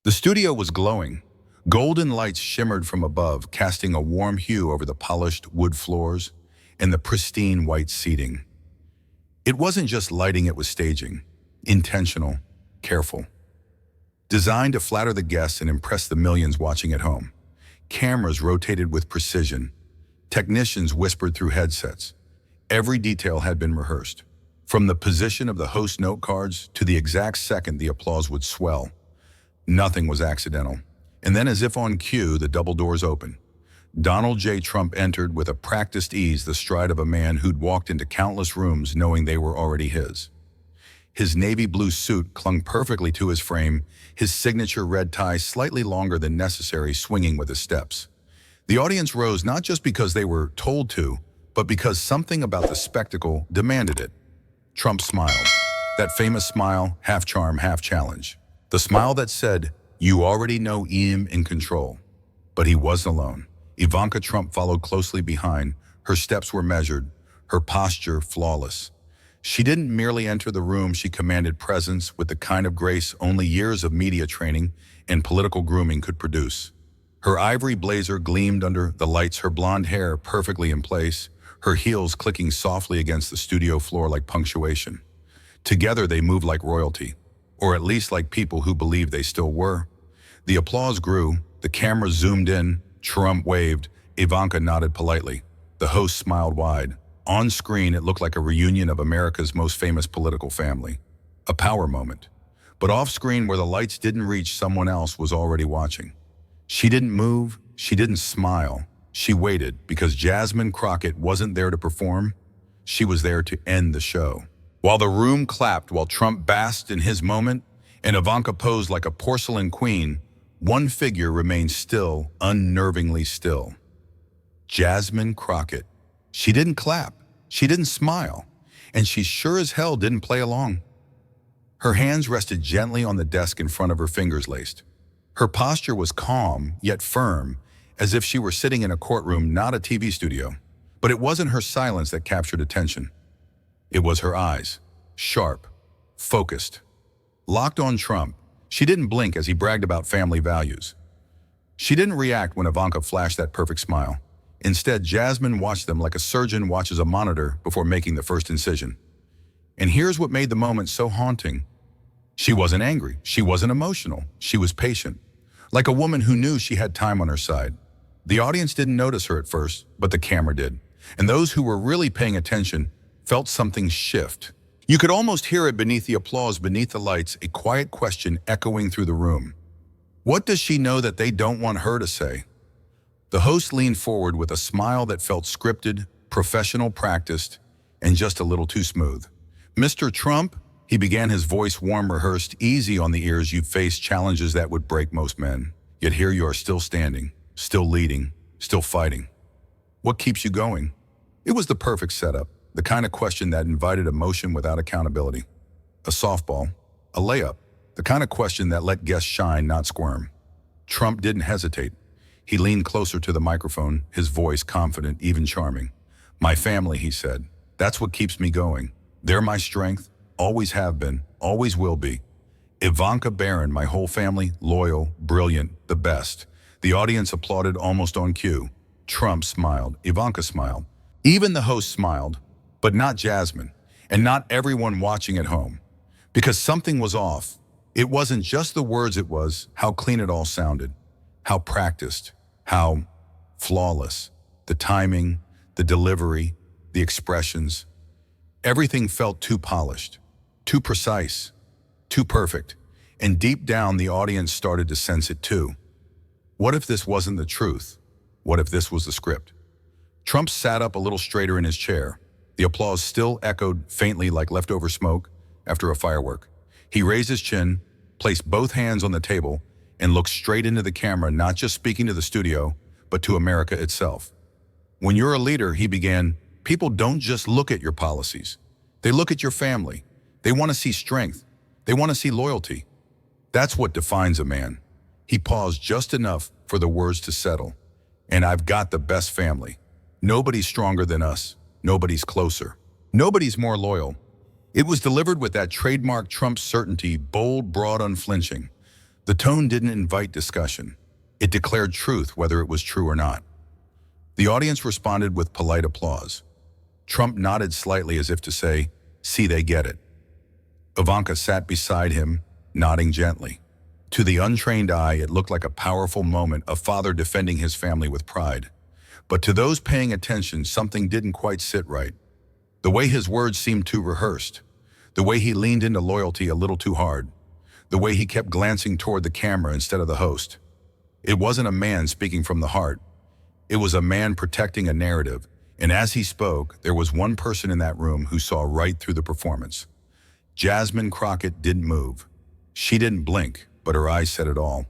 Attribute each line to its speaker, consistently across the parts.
Speaker 1: The studio was glowing. Golden lights shimmered from above, casting a warm hue over the polished wood floors and the pristine white seating. It wasn't just lighting, it was staging. Intentional, careful. Designed to flatter the guests and impress the millions watching at home. Cameras rotated with precision. Technicians whispered through headsets. Every detail had been rehearsed. From the position of the host note cards to the exact second the applause would swell. Nothing was accidental. And then, as if on cue, the double doors opened. Donald J. Trump entered with a practiced ease, the stride of a man who'd walked into countless rooms knowing they were already his. His navy blue suit clung perfectly to his frame, his signature red tie slightly longer than necessary swinging with his steps. The audience rose not just because they were told to, but because something about the spectacle demanded it. Trump smiled. That famous smile, half charm, half challenge. The smile that said, "You already know I'm in control." But he wasn't alone. Ivanka Trump followed closely behind. Her steps were measured, her posture flawless. She didn't merely enter the room, she commanded presence with the kind of grace only years of media training and political grooming could produce. Her ivory blazer gleamed under the lights, her blonde hair perfectly in place, her heels clicking softly against the studio floor like punctuation. Together they moved like royalty, or at least like people who believed they still were. The applause grew, the camera zoomed in, Trump waved, Ivanka nodded politely. The host smiled wide. On screen, it looked like a reunion of America's most famous political family. A power moment. But off screen, where the lights didn't reach, someone else was already watching. She didn't move, she didn't smile. She waited because Jasmine Crockett wasn't there to perform. She was there to end the show. While the room clapped, while Trump basked in his moment, and Ivanka posed like a porcelain queen, one figure remained still, unnervingly still. Jasmine Crockett. She didn't clap, she didn't smile, and she sure as hell didn't play along. Her hands rested gently on the desk in front of her, fingers laced. Her posture was calm, yet firm, as if she were sitting in a courtroom, not a TV studio. But it wasn't her silence that captured attention. It was her eyes, sharp, focused, locked on Trump. She didn't blink as he bragged about family values. She didn't react when Ivanka flashed that perfect smile. Instead, Jasmine watched them like a surgeon watches a monitor before making the first incision. And here's what made the moment so haunting. She wasn't angry, she wasn't emotional, she was patient. Like a woman who knew she had time on her side. The audience didn't notice her at first, but the camera did. And those who were really paying attention felt something shift. You could almost hear it beneath the applause, beneath the lights, a quiet question echoing through the room. What does she know that they don't want her to say? The host leaned forward with a smile that felt scripted, professional, practiced, and just a little too smooth. "Mr. Trump," he began, his voice warm, rehearsed, "easy on the ears. You've faced challenges that would break most men. Yet here you are, still standing, still leading, still fighting. What keeps you going?" It was the perfect setup, the kind of question that invited emotion without accountability. A softball, a layup, the kind of question that let guests shine, not squirm. Trump didn't hesitate. He leaned closer to the microphone, his voice confident, even charming. "My family," he said. "That's what keeps me going. They're my strength, always have been, always will be. Ivanka, Barron, my whole family, loyal, brilliant, the best." The audience applauded almost on cue. Trump smiled, Ivanka smiled. Even the host smiled, but not Jasmine, and not everyone watching at home. Because something was off. It wasn't just the words, it was how clean it all sounded. How practiced, how flawless. The timing, the delivery, the expressions. Everything felt too polished, too precise, too perfect. And deep down, the audience started to sense it too. What if this wasn't the truth? What if this was the script? Trump sat up a little straighter in his chair. The applause still echoed faintly like leftover smoke after a firework. He raised his chin, placed both hands on the table, and looked straight into the camera, not just speaking to the studio, but to America itself. "When you're a leader," he began, "people don't just look at your policies. They look at your family. They want to see strength. They want to see loyalty. That's what defines a man." He paused just enough for the words to settle. "And I've got the best family. Nobody's stronger than us. Nobody's closer. Nobody's more loyal." It was delivered with that trademark Trump certainty, bold, broad, unflinching. The tone didn't invite discussion. It declared truth, whether it was true or not. The audience responded with polite applause. Trump nodded slightly as if to say, "See, they get it." Ivanka sat beside him, nodding gently. To the untrained eye, it looked like a powerful moment, a father defending his family with pride. But to those paying attention, something didn't quite sit right. The way his words seemed too rehearsed. The way he leaned into loyalty a little too hard. The way he kept glancing toward the camera instead of the host. It wasn't a man speaking from the heart. It was a man protecting a narrative. And as he spoke, there was one person in that room who saw right through the performance. Jasmine Crockett didn't move. She didn't blink, but her eyes said it all.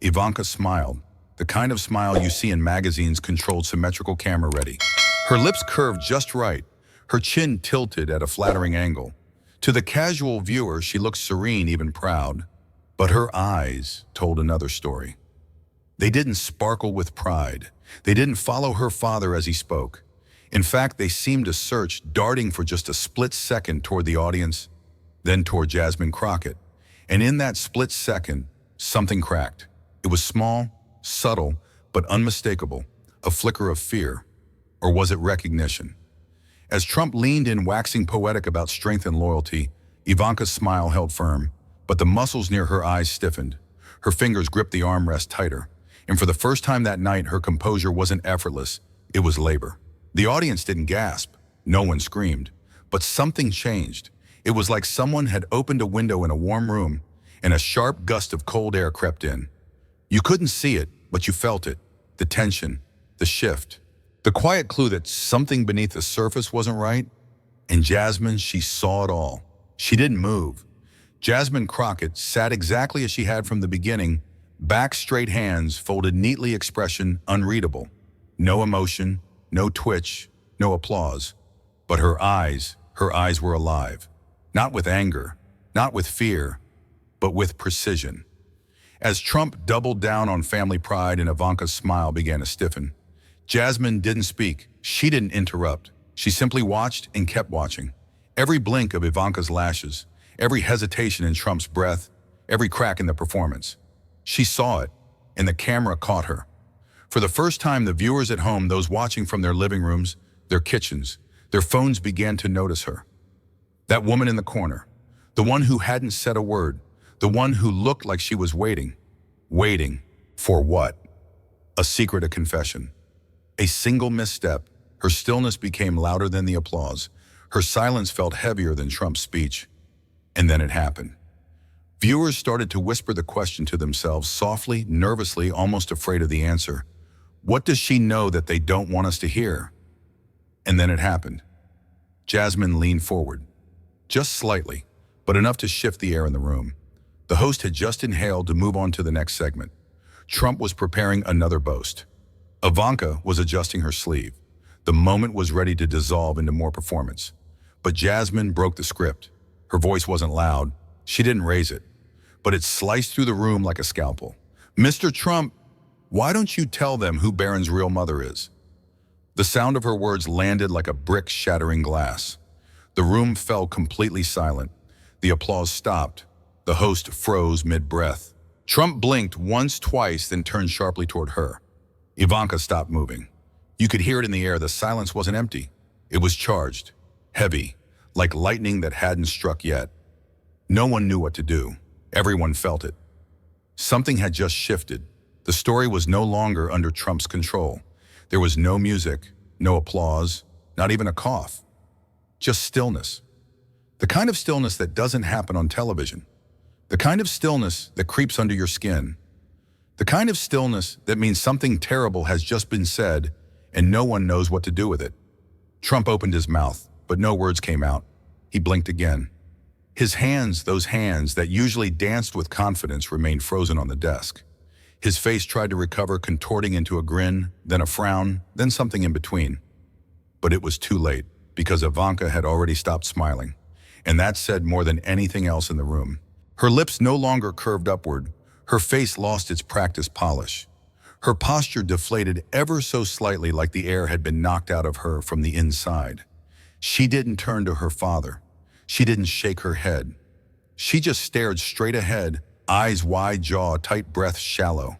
Speaker 1: Ivanka smiled, the kind of smile you see in magazines controlled symmetrical camera ready. Her lips curved just right, her chin tilted at a flattering angle. To the casual viewer, she looked serene, even proud. But her eyes told another story. They didn't sparkle with pride. They didn't follow her father as he spoke. In fact, they seemed to search, darting for just a split second toward the audience, then toward Jasmine Crockett. And in that split second, something cracked. It was small, subtle, but unmistakable, a flicker of fear. Or was it recognition? As Trump leaned in, waxing poetic about strength and loyalty, Ivanka's smile held firm, but the muscles near her eyes stiffened. Her fingers gripped the armrest tighter. And for the first time that night, her composure wasn't effortless, it was labor. The audience didn't gasp, no one screamed, but something changed. It was like someone had opened a window in a warm room, and a sharp gust of cold air crept in. You couldn't see it, but you felt it, the tension, the shift. The quiet clue that something beneath the surface wasn't right. And Jasmine, she saw it all. She didn't move. Jasmine Crockett sat exactly as she had from the beginning, back straight, hands folded neatly, expression unreadable. No emotion, no twitch, no applause. But her eyes were alive. Not with anger, not with fear, but with precision. As Trump doubled down on family pride and Ivanka's smile began to stiffen, Jasmine didn't speak. She didn't interrupt. She simply watched and kept watching. Every blink of Ivanka's lashes, every hesitation in Trump's breath, every crack in the performance. She saw it, and the camera caught her. For the first time, the viewers at home, those watching from their living rooms, their kitchens, their phones, began to notice her. That woman in the corner, the one who hadn't said a word, the one who looked like she was waiting. Waiting for what? A secret, a confession. A single misstep, her stillness became louder than the applause. Her silence felt heavier than Trump's speech. And then it happened. Viewers started to whisper the question to themselves, softly, nervously, almost afraid of the answer. What does she know that they don't want us to hear? And then it happened. Jasmine leaned forward. Just slightly, but enough to shift the air in the room. The host had just inhaled to move on to the next segment. Trump was preparing another boast. Ivanka was adjusting her sleeve. The moment was ready to dissolve into more performance. But Jasmine broke the script. Her voice wasn't loud. She didn't raise it. But it sliced through the room like a scalpel. "Mr. Trump, why don't you tell them who Barron's real mother is?" The sound of her words landed like a brick shattering glass. The room fell completely silent. The applause stopped. The host froze mid-breath. Trump blinked once, twice, then turned sharply toward her. Ivanka stopped moving. You could hear it in the air. The silence wasn't empty. It was charged, heavy, like lightning that hadn't struck yet. No one knew what to do. Everyone felt it. Something had just shifted. The story was no longer under Trump's control. There was no music, no applause, not even a cough. Just stillness. The kind of stillness that doesn't happen on television. The kind of stillness that creeps under your skin. The kind of stillness that means something terrible has just been said and no one knows what to do with it. Trump opened his mouth, but no words came out. He blinked again. His hands, those hands that usually danced with confidence, remained frozen on the desk. His face tried to recover, contorting into a grin, then a frown, then something in between. But it was too late, because Ivanka had already stopped smiling, and that said more than anything else in the room. Her lips no longer curved upward. Her face lost its practiced polish. Her posture deflated ever so slightly, like the air had been knocked out of her from the inside. She didn't turn to her father. She didn't shake her head. She just stared straight ahead, Eyes wide, jaw tight, breath shallow.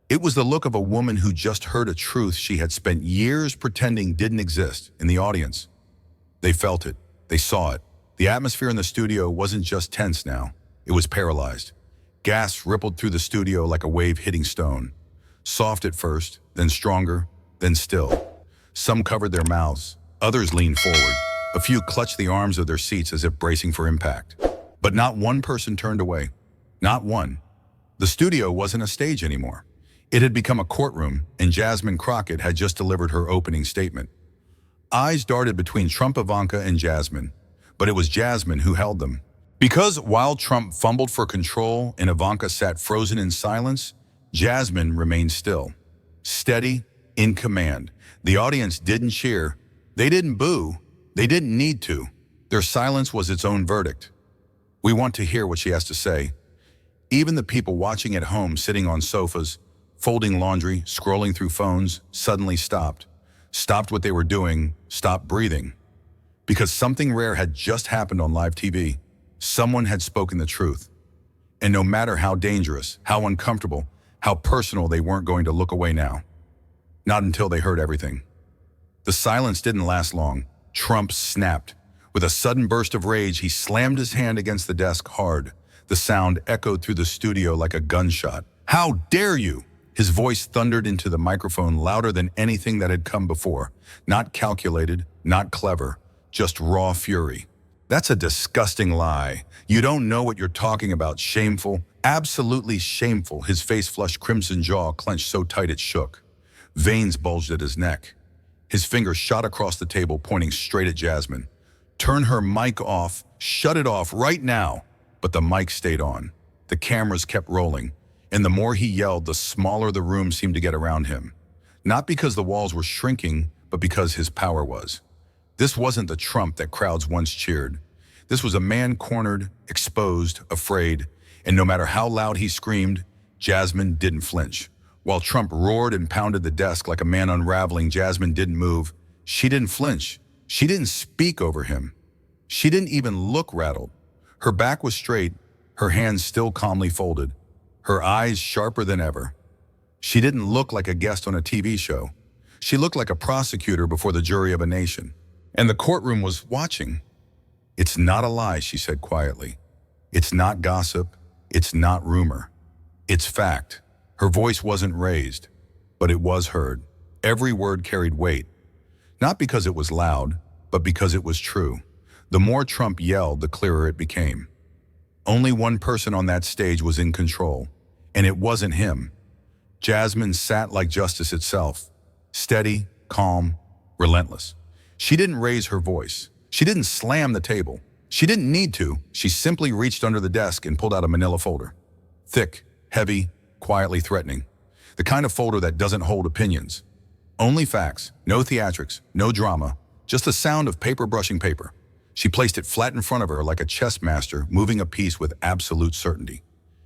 Speaker 1: It was the look of a woman who just heard a truth she had spent years pretending didn't exist in the audience. They felt it. They saw it. The atmosphere in the studio wasn't just tense now. It was paralyzed. Gasps rippled through the studio like a wave hitting stone. Soft at first, then stronger, then still. Some covered their mouths. Others leaned forward. A few clutched the arms of their seats as if bracing for impact. But not one person turned away. Not one. The studio wasn't a stage anymore. It had become a courtroom, and Jasmine Crockett had just delivered her opening statement. Eyes darted between Trump, Ivanka, and Jasmine, but it was Jasmine who held them. Because while Trump fumbled for control and Ivanka sat frozen in silence, Jasmine remained still, steady, in command. The audience didn't cheer. They didn't boo. They didn't need to. Their silence was its own verdict. We want to hear what she has to say. Even the people watching at home, sitting on sofas, folding laundry, scrolling through phones, suddenly stopped. Stopped what they were doing, stopped breathing. Because something rare had just happened on live TV. Someone had spoken the truth. And no matter how dangerous, how uncomfortable, how personal, they weren't going to look away now. Not until they heard everything. The silence didn't last long. Trump snapped. With a sudden burst of rage, he slammed his hand against the desk hard. The sound echoed through the studio like a gunshot. "How dare you!" His voice thundered into the microphone louder than anything that had come before. Not calculated, not clever, just raw fury. "That's a disgusting lie. You don't know what you're talking about. Shameful, absolutely shameful." His face flushed crimson, jaw clenched so tight it shook. Veins bulged at his neck. His finger shot across the table, pointing straight at Jasmine. "Turn her mic off. Shut it off right now." But the mic stayed on. The cameras kept rolling. And the more he yelled, the smaller the room seemed to get around him. Not because the walls were shrinking, but because his power was. This wasn't the Trump that crowds once cheered. This was a man cornered, exposed, afraid, and no matter how loud he screamed, Jasmine didn't flinch. While Trump roared and pounded the desk like a man unraveling, Jasmine didn't move. She didn't flinch. She didn't speak over him. She didn't even look rattled. Her back was straight, her hands still calmly folded, her eyes sharper than ever. She didn't look like a guest on a TV show. She looked like a prosecutor before the jury of a nation. And the courtroom was watching. "It's not a lie," she said quietly. "It's not gossip. It's not rumor. It's fact." Her voice wasn't raised, but it was heard. Every word carried weight. Not because it was loud, but because it was true. The more Trump yelled, the clearer it became. Only one person on that stage was in control, and it wasn't him. Jasmine sat like justice itself, steady, calm, relentless. She didn't raise her voice. She didn't slam the table. She didn't need to. She simply reached under the desk and pulled out a manila folder. Thick, heavy, quietly threatening. The kind of folder that doesn't hold opinions. Only facts, no theatrics, no drama, just the sound of paper brushing paper. She placed it flat in front of her like a chess master moving a piece with absolute certainty.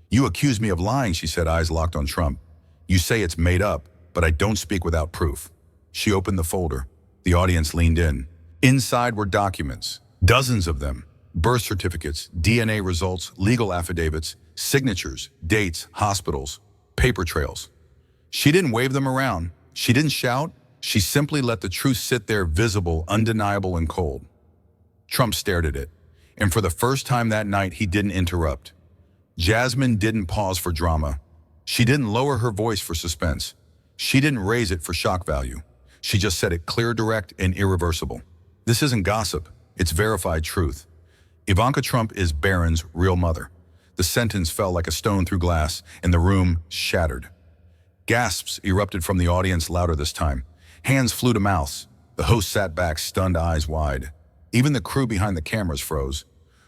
Speaker 1: "You accuse me of lying," she said, eyes locked on Trump. "You say it's made up, but I don't speak without proof." She opened the folder. The audience leaned in. Inside were documents, dozens of them. Birth certificates, DNA results, legal affidavits, signatures, dates, hospitals, paper trails. She didn't wave them around. She didn't shout. She simply let the truth sit there, visible, undeniable, and cold. Trump stared at it, and for the first time that night, he didn't interrupt. Jasmine didn't pause for drama. She didn't lower her voice for suspense. She didn't raise it for shock value. She just said it clear, direct, and irreversible. "This isn't gossip. It's verified truth. Ivanka Trump is Barron's real mother." The sentence fell like a stone through glass, and the room shattered. Gasps erupted from the audience, louder this time. Hands flew to mouths. The host sat back, stunned, eyes wide. Even the crew behind the cameras froze.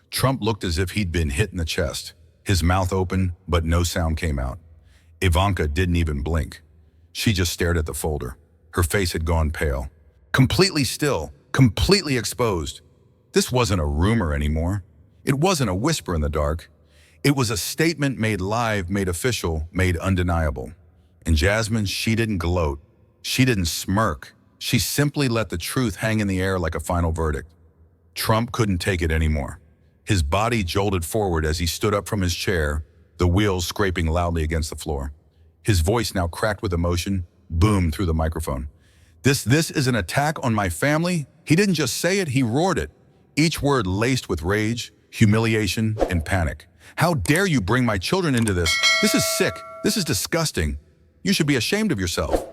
Speaker 1: Trump looked as if he'd been hit in the chest. His mouth open, but no sound came out. Ivanka didn't even blink. She just stared at the folder. Her face had gone pale. Completely still, completely exposed. This wasn't a rumor anymore. It wasn't a whisper in the dark. It was a statement made live, made official, made undeniable. And Jasmine, she didn't gloat. She didn't smirk. She simply let the truth hang in the air like a final verdict. Trump couldn't take it anymore. His body jolted forward as he stood up from his chair, the wheels scraping loudly against the floor. His voice, now cracked with emotion, boomed through the microphone. This is an attack on my family? He didn't just say it, he roared it. Each word laced with rage, humiliation, and panic. How dare you bring my children into this? This is sick. This is disgusting. You should be ashamed of yourself.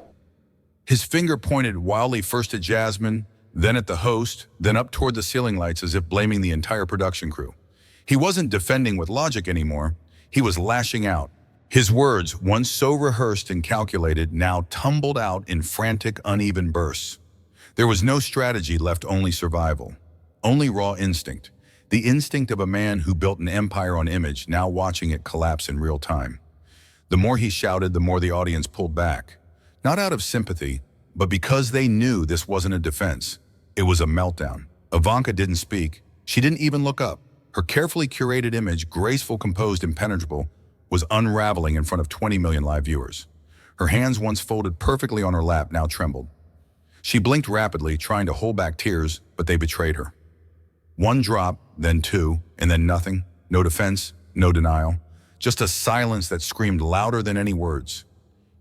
Speaker 1: His finger pointed wildly first at Jasmine, then at the host, then up toward the ceiling lights as if blaming the entire production crew. He wasn't defending with logic anymore. He was lashing out. His words, once so rehearsed and calculated, now tumbled out in frantic, uneven bursts. There was no strategy left, only survival. Only raw instinct. The instinct of a man who built an empire on image, now watching it collapse in real time. The more he shouted, the more the audience pulled back. Not out of sympathy, but because they knew this wasn't a defense. It was a meltdown. Ivanka didn't speak. She didn't even look up. Her carefully curated image, graceful, composed, impenetrable, was unraveling in front of 20 million live viewers. Her hands, once folded perfectly on her lap, now trembled. She blinked rapidly, trying to hold back tears, but they betrayed her. One drop, then two, and then nothing. No defense, no denial. Just a silence that screamed louder than any words.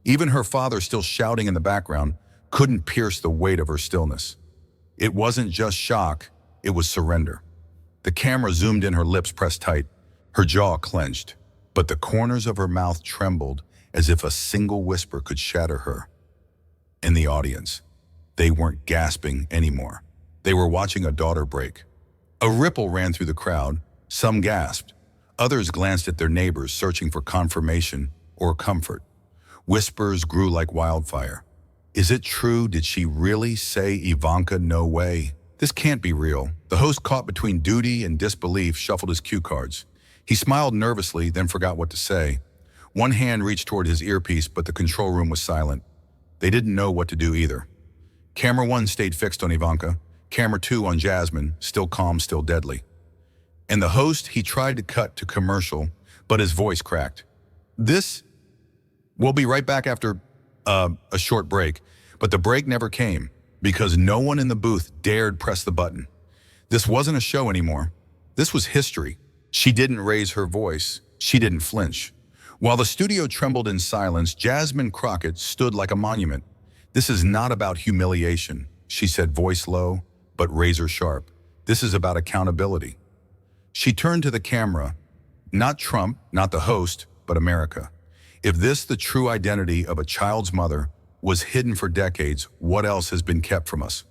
Speaker 1: Even her father, still shouting in the background, couldn't pierce the weight of her stillness. It wasn't just shock, it was surrender. The camera zoomed in, her lips pressed tight, her jaw clenched, but the corners of her mouth trembled as if a single whisper could shatter her. In the audience, they weren't gasping anymore. They were watching a daughter break. A ripple ran through the crowd. Some gasped. Others glanced at their neighbors, searching for confirmation or comfort. Whispers grew like wildfire. Is it true? Did she really say Ivanka? No way. This can't be real. The host, caught between duty and disbelief, shuffled his cue cards. He smiled nervously, then forgot what to say. One hand reached toward his earpiece, but the control room was silent. They didn't know what to do either. Camera 1 stayed fixed on Ivanka. Camera 2 on Jasmine, still calm, still deadly. And the host, he tried to cut to commercial, but his voice cracked. We'll be right back after a short break. But the break never came, because no one in the booth dared press the button. This wasn't a show anymore. This was history. She didn't raise her voice. She didn't flinch. While the studio trembled in silence, Jasmine Crockett stood like a monument. This is not about humiliation, she said, voice low, but razor sharp. This is about accountability. She turned to the camera. Not Trump, not the host, but America. If this, the true identity of a child's mother, was hidden for decades, what else has been kept from us?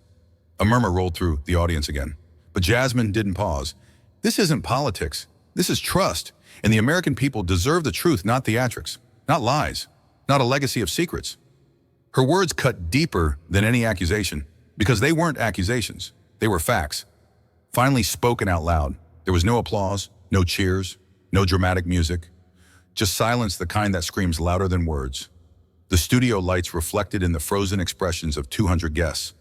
Speaker 1: A murmur rolled through the audience again. But Jasmine didn't pause. This isn't politics. This is trust. And the American people deserve the truth, not theatrics, not lies, not a legacy of secrets. Her words cut deeper than any accusation, because they weren't accusations. They were facts. Finally spoken out loud. There was no applause, no cheers, no dramatic music. Just silence, the kind that screams louder than words. The studio lights reflected in the frozen expressions of 200 guests.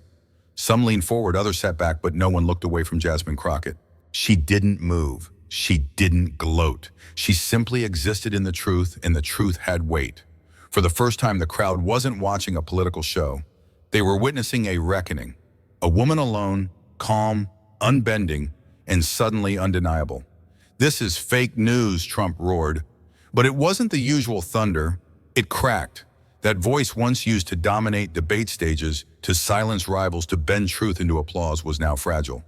Speaker 1: Some leaned forward, others sat back, but no one looked away from Jasmine Crockett. She didn't move. She didn't gloat. She simply existed in the truth, and the truth had weight. For the first time, the crowd wasn't watching a political show. They were witnessing a reckoning. A woman alone, calm, unbending, and suddenly undeniable. This is fake news, Trump roared. But it wasn't the usual thunder. It cracked. That voice, once used to dominate debate stages, to silence rivals, to bend truth into applause, was now fragile.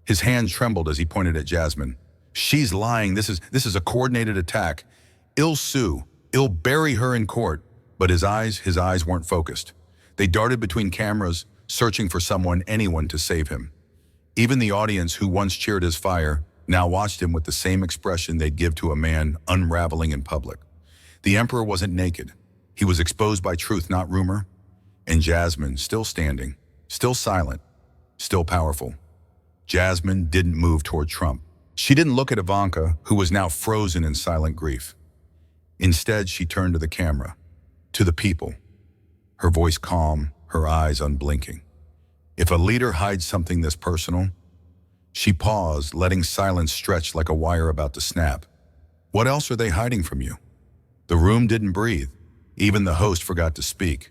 Speaker 1: His hand trembled as he pointed at Jasmine. She's lying. This is a coordinated attack. I'll sue. I'll bury her in court. But his eyes weren't focused. They darted between cameras, searching for someone, anyone, to save him. Even the audience, who once cheered his fire, now watched him with the same expression they'd give to a man unraveling in public. The emperor wasn't naked. He was exposed by truth, not rumor. And Jasmine, still standing, still silent, still powerful. Jasmine didn't move toward Trump. She didn't look at Ivanka, who was now frozen in silent grief. Instead, she turned to the camera, to the people, her voice calm, her eyes unblinking. If a leader hides something this personal, she paused, letting silence stretch like a wire about to snap. What else are they hiding from you? The room didn't breathe. Even the host forgot to speak.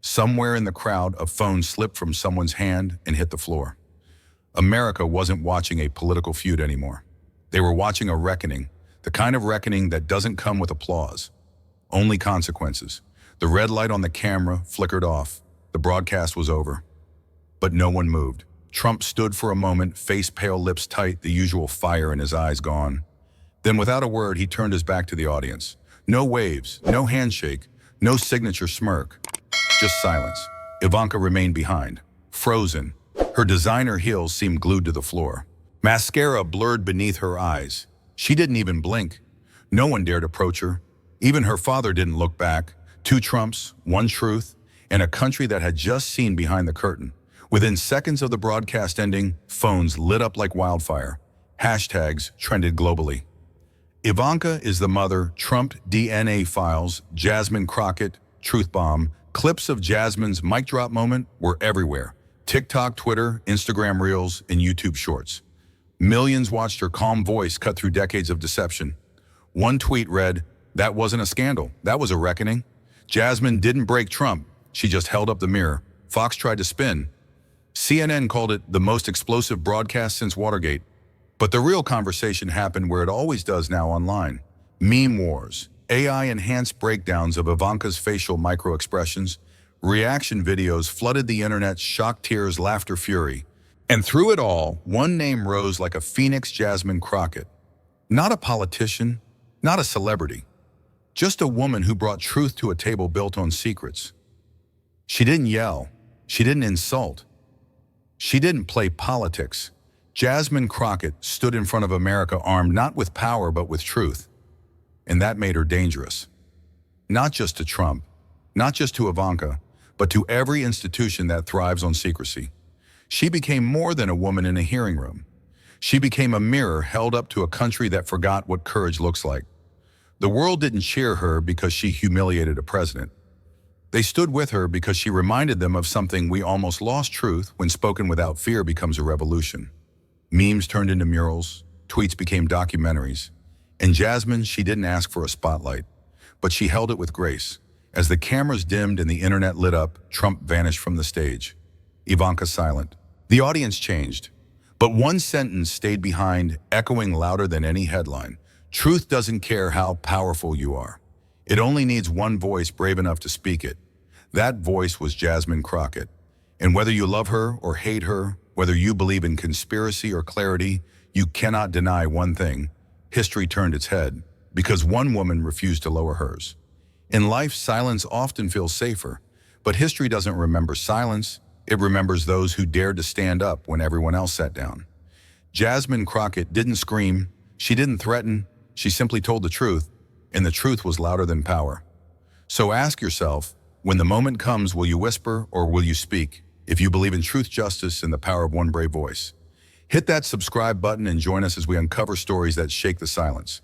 Speaker 1: Somewhere in the crowd, a phone slipped from someone's hand and hit the floor. America wasn't watching a political feud anymore. They were watching a reckoning, The kind of reckoning that doesn't come with applause, only consequences. The red light on the camera flickered off. The broadcast was over. But no one moved. Trump stood for a moment, face pale, lips tight, the usual fire in his eyes gone. Then without a word, he turned his back to the audience. No waves, no handshake, no signature smirk. Just silence. Ivanka remained behind, frozen. Her designer heels seemed glued to the floor. Mascara blurred beneath her eyes. She didn't even blink. No one dared approach her. Even her father didn't look back. 2 Trumps, 1 truth, and a country that had just seen behind the curtain. Within seconds of the broadcast ending, phones lit up like wildfire. Hashtags trended globally. Ivanka is the mother, Trump DNA files, Jasmine Crockett, truth bomb. Clips of Jasmine's mic drop moment were everywhere. TikTok, Twitter, Instagram Reels, and YouTube Shorts. Millions watched her calm voice cut through decades of deception. One tweet read, "That wasn't a scandal, that was a reckoning." Jasmine didn't break Trump, she just held up the mirror. Fox tried to spin. CNN called it the most explosive broadcast since Watergate. But the real conversation happened where it always does now, online. Meme wars, AI-enhanced breakdowns of Ivanka's facial micro-expressions, reaction videos flooded the internet, shock, tears, laughter, fury. And through it all, one name rose like a phoenix: Jasmine Crockett. Not a politician, not a celebrity, just a woman who brought truth to a table built on secrets. She didn't yell, she didn't insult, she didn't play politics. Jasmine Crockett stood in front of America armed not with power but with truth. And that made her dangerous. Not just to Trump, not just to Ivanka, but to every institution that thrives on secrecy. She became more than a woman in a hearing room. She became a mirror held up to a country that forgot what courage looks like. The world didn't cheer her because she humiliated a president. They stood with her because she reminded them of something we almost lost: truth, when spoken without fear, becomes a revolution. Memes turned into murals, tweets became documentaries. And Jasmine, she didn't ask for a spotlight, but she held it with grace. As the cameras dimmed and the internet lit up, Trump vanished from the stage. Ivanka silent. The audience changed, but one sentence stayed behind, echoing louder than any headline. Truth doesn't care how powerful you are. It only needs one voice brave enough to speak it. That voice was Jasmine Crockett. And whether you love her or hate her, whether you believe in conspiracy or clarity, you cannot deny one thing: history turned its head because one woman refused to lower hers. In life, silence often feels safer, but history doesn't remember silence. It remembers those who dared to stand up when everyone else sat down. Jasmine Crockett didn't scream, she didn't threaten, she simply told the truth, and the truth was louder than power. So ask yourself, when the moment comes, will you whisper or will you speak? If you believe in truth, justice, and the power of one brave voice. Hit that subscribe button and join us as we uncover stories that shake the silence.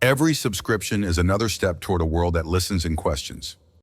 Speaker 1: Every subscription is another step toward a world that listens and questions.